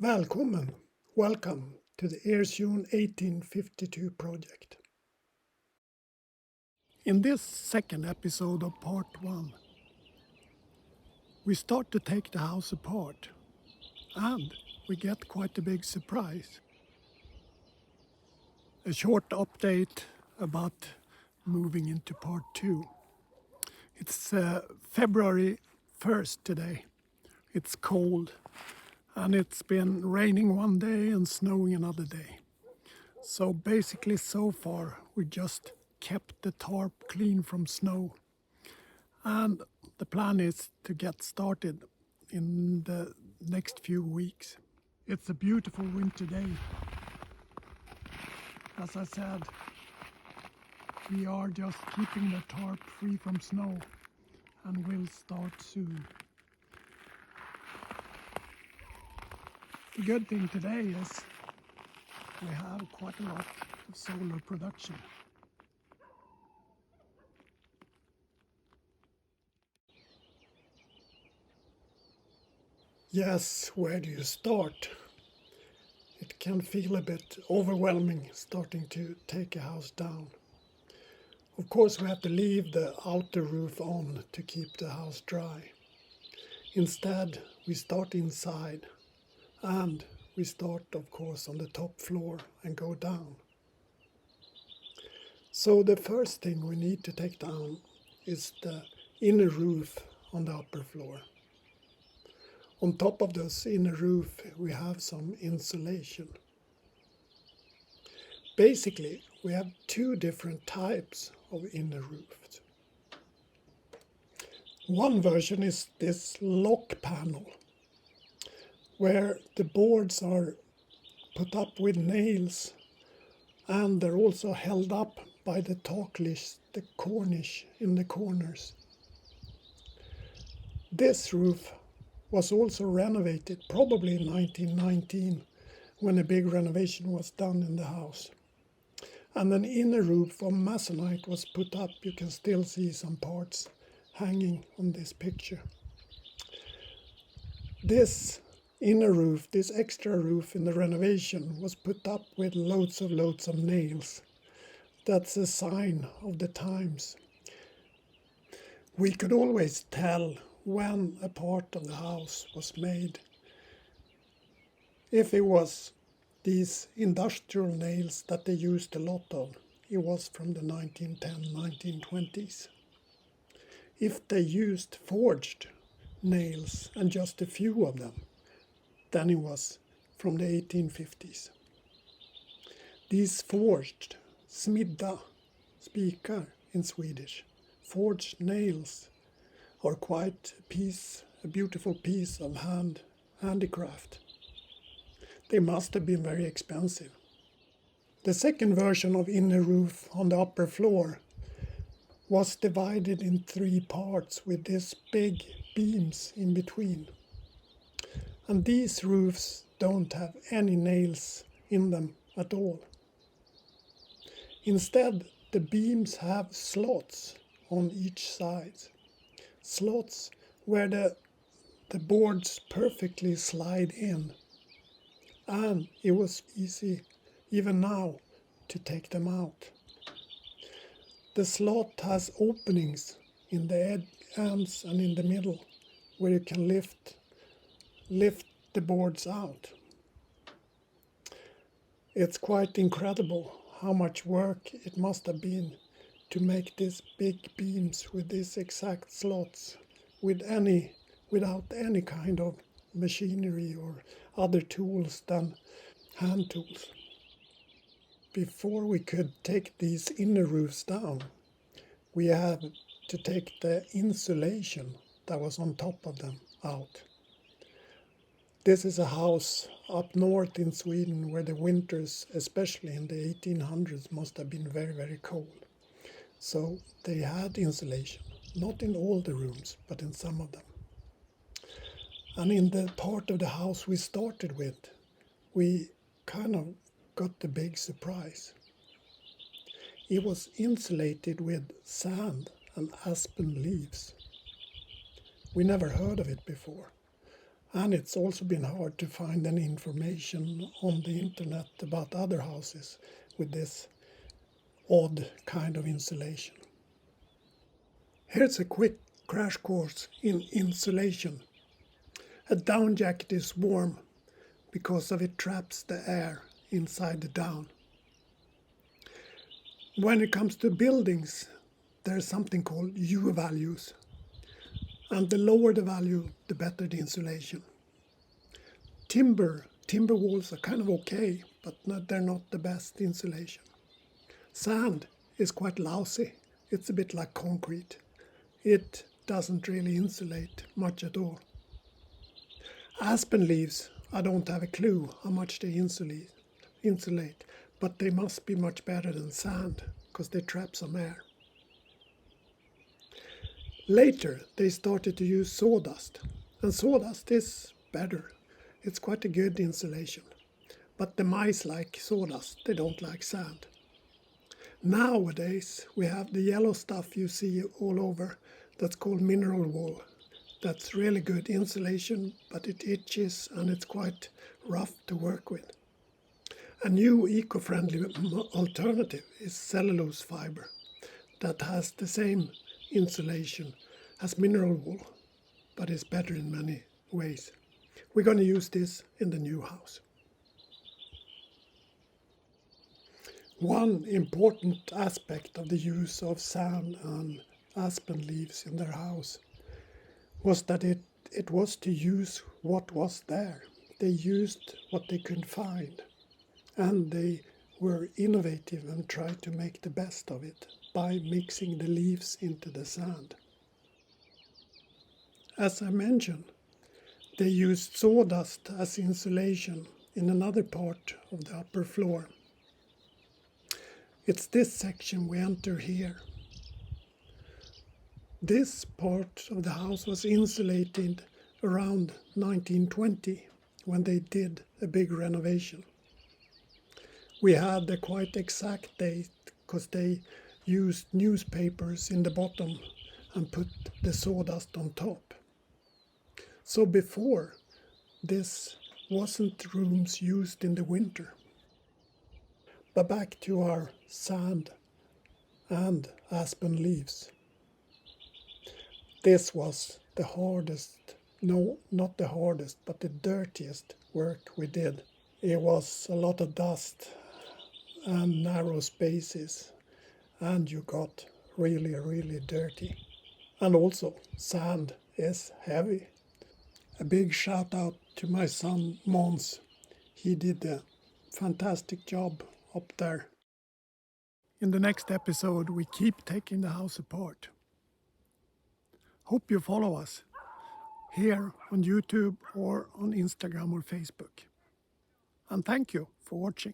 Välkommen! Welcome to the Ersjon1852 project. In this second episode of part 1, we start to take the house apart and we get quite a big surprise. A short update about moving into part 2. It's February 1st today. It's cold and it's been raining one day and snowing another day. So basically so far we just kept the tarp clean from snow. And the plan is to get started in the next few weeks. It's a beautiful winter day. As I said, we are just keeping the tarp free from snow and will start soon. The good thing today is we have quite a lot of solar production. Yes, where do you start? It can feel a bit overwhelming starting to take a house down. Of course, we have to leave the outer roof on to keep the house dry. Instead, we start inside and we start, of course, on the top floor and go down. So the first thing we need to take down is the inner roof on the upper floor. On top of this inner roof, we have some insulation. Basically, we have two different types of inner roofs. One version is this lock panel, where the boards are put up with nails and they're also held up by the taklish, the cornice in the corners. This roof was also renovated, probably in 1919, when a big renovation was done in the house. And an inner roof of masonite was put up. You can still see some parts hanging on this picture. This inner roof, this extra roof in the renovation, was put up with loads of nails. That's a sign of the times. We could always tell when a part of the house was made. If it was these industrial nails that they used a lot of, it was from the 1910, 1920s. If they used forged nails and just a few of them, then it was from the 1850s. These forged, smidda, spikar in Swedish, forged nails are quite a beautiful piece of handicraft. They must have been very expensive. The second version of inner roof on the upper floor was divided in 3 parts with these big beams in between. And these roofs don't have any nails in them at all. Instead, the beams have slots on each side. Slots where the boards perfectly slide in. And it was easy, even now, to take them out. The slot has openings in the ends and in the middle where you can lift the boards out. It's quite incredible how much work it must have been to make these big beams with these exact slots without any kind of machinery or other tools than hand tools. Before we could take these inner roofs down, we had to take the insulation that was on top of them out. This is a house up north in Sweden where the winters, especially in the 1800s, must have been very, very cold. So they had insulation, not in all the rooms, but in some of them. And in the part of the house we started with, we kind of got the big surprise. It was insulated with sand and aspen leaves. We never heard of it before. And it's also been hard to find any information on the internet about other houses with this odd kind of insulation. Here's a quick crash course in insulation. A down jacket is warm because of it traps the air inside the down. When it comes to buildings, there's something called U values. And the lower the value, the better the insulation. Timber walls are kind of okay, but they're not the best insulation. Sand is quite lousy. It's a bit like concrete. It doesn't really insulate much at all. Aspen leaves, I don't have a clue how much they insulate, but they must be much better than sand because they trap some air. Later, they started to use sawdust, and sawdust is better. It's quite a good insulation. But the mice like sawdust, they don't like sand. Nowadays, we have the yellow stuff you see all over that's called mineral wool. That's really good insulation, but it itches and it's quite rough to work with. A new eco-friendly alternative is cellulose fiber that has the same insulation as mineral wool, but is better in many ways. We're going to use this in the new house. One important aspect of the use of sand and aspen leaves in their house was that it was to use what was there. They used what they could find, and they were innovative and tried to make the best of it by mixing the leaves into the sand. As I mentioned, they used sawdust as insulation in another part of the upper floor. It's this section we enter here. This part of the house was insulated around 1920 when they did a big renovation. We had a quite exact date because they used newspapers in the bottom and put the sawdust on top. So before, this wasn't rooms used in the winter. But back to our sand and aspen leaves. This was the hardest, no, not the hardest, but the dirtiest work we did. It was a lot of dust and narrow spaces, and you got really, really dirty. And also, sand is heavy. A big shout out to my son Måns. He did a fantastic job up there. In the next episode, we keep taking the house apart. Hope you follow us here on YouTube or on Instagram or Facebook. And thank you for watching.